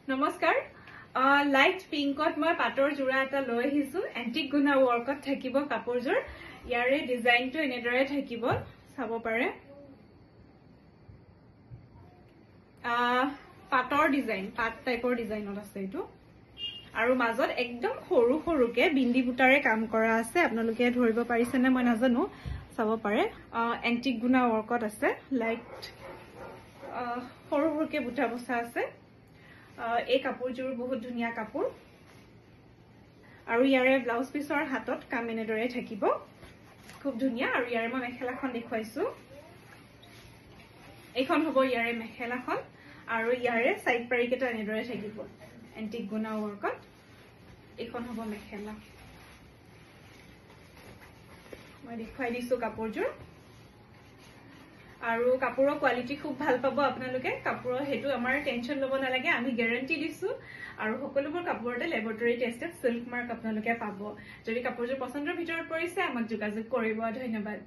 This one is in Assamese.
নমস্কাৰ লাইট পিংকত মই পাটৰ জোৰা এটা লৈ আহিছো এন্টিক গুনা ওয়াৰ্কত থাকিব কাপোৰজোৰ ইয়াৰে ডিজাইনটো এনেদৰে থাকিব চাব পাৰে পাটৰ ডিজাইন পাট টাইপৰ ডিজাইনত আছে এটো আৰু মাজত একদম সৰু সৰুকে বিন্দি বুটাৰে কাম কৰা আছে আপোনালোকে ধৰিব পাৰিছে নে মই নাজানো চাব পাৰে এন্টিক গুনা ওয়াৰ্কত আছে লাইট সৰু সৰুকে বুটা বসা আছে এই কাপোৰজোৰ বহুত ধুনিয়া কাপোৰ আৰু ইয়াৰে ব্লাউজ পিছৰ হাতত কাম এনেদৰে থাকিব খুব ধুনিয়া আৰু ইয়াৰে মই মেখেলাখন দেখুৱাইছো এইখন হ'ব ইয়াৰে মেখেলাখন আৰু ইয়াৰে সাইড পাৰিকেটা এনেদৰে থাকিব এন্টিক গুনা ওয়াৰ্কত এইখন হ'ব মেখেলা মই দেখুৱাই দিছো কাপোৰজোৰ আৰু কাপোৰৰ কোৱালিটি খুব ভাল পাব আপোনালোকে কাপোৰৰ হেতু আমাৰ টেনচন লব নালাগে আমি গ্যাৰান্টি দিছো আৰু সকলোবোৰ কাপোৰতে ল্যাবৰেটৰী টেষ্টেড সিল্ক মাৰ্ক আপোনালোকে পাব যদি কাপোৰজোৰ পছন্দৰ ভিতৰত পৰিছে আমাক যোগাযোগ কৰিব ধন্যবাদ